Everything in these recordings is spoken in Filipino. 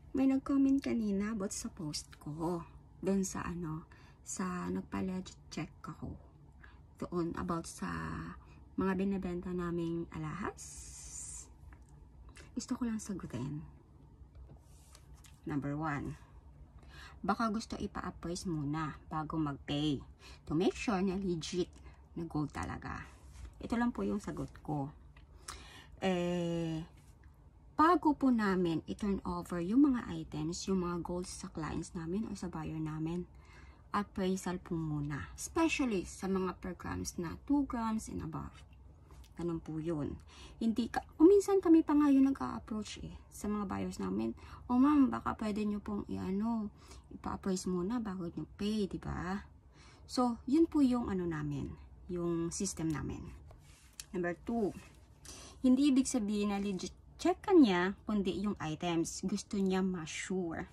May nag-comment kanina about sa post ko. Doon sa sa nagpa-legit check ako. Doon about sa mga binibenta naming alahas. Gusto ko lang sagutin. Number 1. Baka gusto ipa-appraise muna bago mag-pay. To make sure na legit na gold talaga. Ito lang po yung sagot ko. Bago po namin i-turn over yung mga items, yung mga golds sa clients namin o sa buyer namin, appraisal po muna. Especially sa mga per grams na 2 grams and above. Ganun po yun. Minsan kami pa nga yung nag-a-approach sa mga buyers namin. O ma'am, baka pwede nyo pong ipa-appraise muna bago nyo pay, diba? So, yun po yung namin, yung system namin. Number 2, hindi ibig sabihin na legit check ka niya, kundi yung items. Gusto niya ma-sure.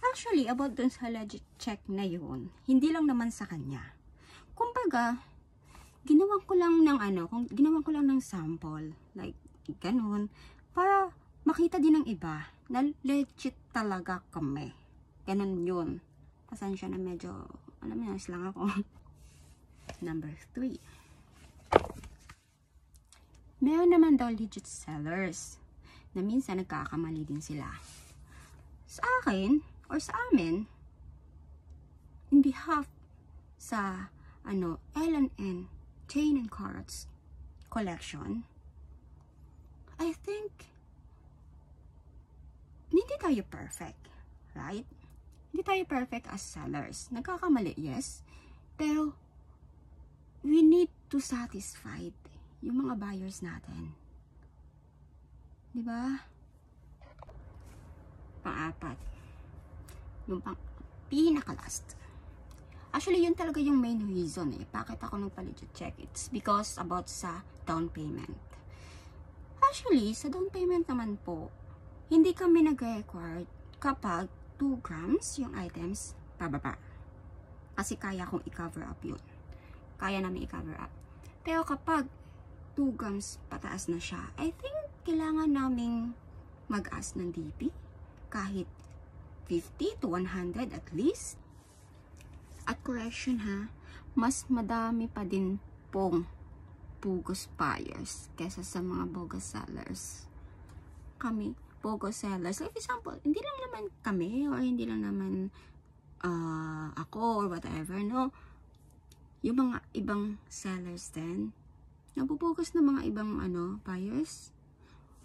Actually, about dun sa legit check na yun, hindi lang naman sa kanya. Kumbaga, ginawan ko lang ng sample, like, ganun, para makita din ng iba na legit talaga kami. Ganun yun. Pasensya na medyo, lang ako. Number 3. Meron naman daw legit sellers na minsan nagkakamali din sila. Sa akin, or sa amin, in behalf sa L&N Chain and Cards collection, I think hindi tayo perfect, right? Hindi tayo perfect as sellers. Nagkakamali, yes. Pero we need to satisfy yung mga buyers natin. Diba? Pang-4. Yung pinaka-last. Actually, yun talaga yung main reason bakit ako nagpa-legit check. It's because about sa down payment. Actually, sa down payment naman po, hindi kami nag-require kapag 2 grams yung items pababa. Kasi kaya kong i-cover up yun. Kaya namin i-cover up. Pero kapag 2 grams pataas na siya, I think kailangan naming mag-ask ng DP kahit 50 to 100 at least. At correction ha, mas madami pa din pong bogus buyers kesa sa mga bogus sellers. Kami, bogus sellers, like example, hindi lang naman kami or hindi lang naman ako or whatever, no? Yung mga ibang sellers din, nabubugos na mga ibang buyers.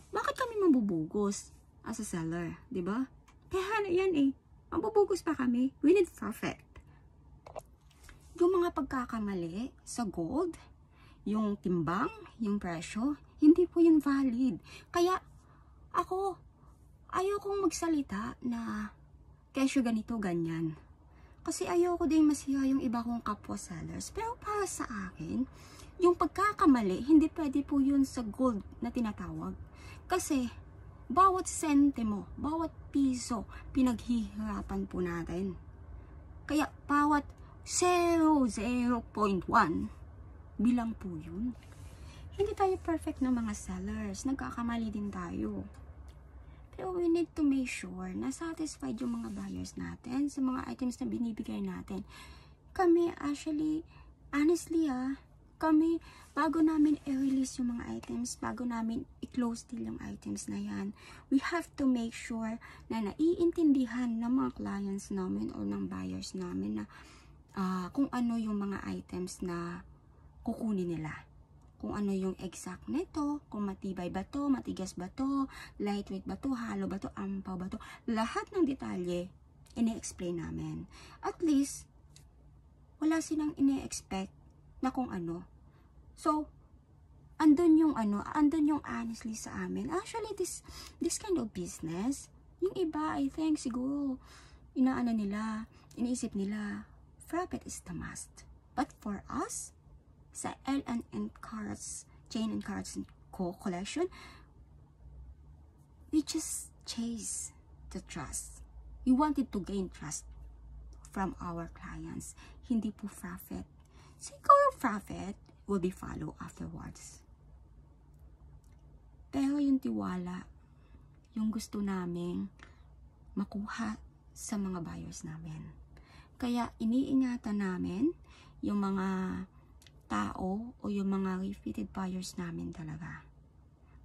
Bakit kami mabubugos as a seller, di ba? Kaya yan mabubugos pa kami. We need profit. Yung mga pagkakamali sa gold, yung timbang, yung presyo, hindi po yun valid. Kaya ako, ayokong magsalita na kesyo ganito, ganyan. Kasi ayoko din masira yung iba kong kapwa sellers. Pero para sa akin, yung pagkakamali, hindi pwede po yun sa gold na tinatawag. Kasi, bawat sentimo, bawat piso, pinaghihirapan po natin. Kaya, bawat 0.1 bilang po yun. Hindi tayo perfect na mga sellers. Nagkakamali din tayo. Pero we need to make sure na satisfied yung mga buyers natin sa mga items na binibigay natin. Kami, actually, honestly kami, bago namin i-release yung mga items, bago namin i-close deal yung items na yan, we have to make sure na naiintindihan ng mga clients namin o ng buyers namin na kung ano yung mga items na kukunin nila. Kung ano yung exact nito, kung matibay ba to, matigas ba to, lightweight ba to, hollow ba to, ampaw ba to. Lahat ng detalye, ini-explain namin. At least, wala silang ini-expect na kung ano. So, andun yung honestly sa amin. Actually, this kind of business, yung iba, I think, siguro, iniisip nila, profit is the must. But for us, sa L&N Cards, Chain and Cards Co. collection, we just chase the trust. We wanted to gain trust from our clients. Hindi po profit. Siguro profit will be follow afterwards. Pero yung tiwala, yung gusto naming makuha sa mga buyers namin. Kaya iniingatan namin yung mga tao o yung mga repeated buyers namin talaga.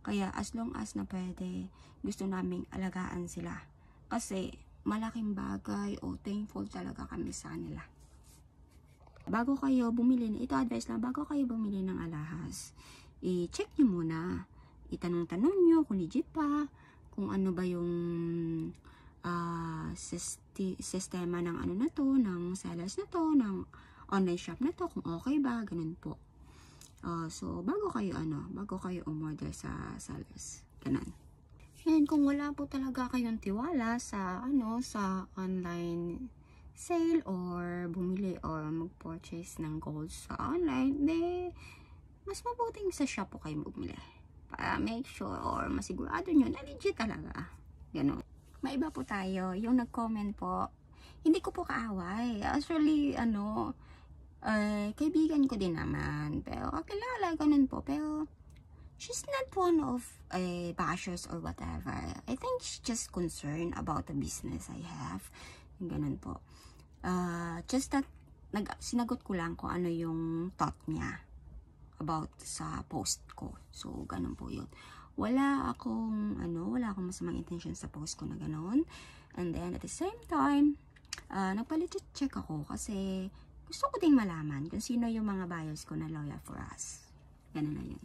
Kaya as long as na pwede, gusto naming alagaan sila. Kasi malaking bagay o thankful talaga kami sa nila. Bago kayo bumili, ito advice lang, bago kayo bumili ng alahas, i-check nyo muna. Itanong-tanong nyo kung legit pa, kung ano ba yung sistema ng ano na to, ng sellers na to, ng online shop na to, kung okay ba, ganun po. So, bago kayo umorder sa sellers, ganun. And kung wala po talaga kayong tiwala sa, sa online sale or bumili or mag-purchase ng gold sa online, mas mabuting sa shop po kayo bumili. Para make sure or masigurado nyo na legit talaga. Ganun. May iba po tayo, yung nag-comment po, hindi ko po kaaway. Actually, kaibigan ko din naman. Pero kakilala, ganun po. Pero, she's not one of bashers or whatever. I think she's just concerned about the business I have. Ganun po. Just that, sinagot ko lang kung ano yung thought niya about sa post ko. So, ganun po yun. Wala akong masamang intention sa post ko na ganun. And then, at the same time, nagpa-legit check ako kasi gusto ko ding malaman kung sino yung mga buyers ko na loyal for us. Ganun na yun.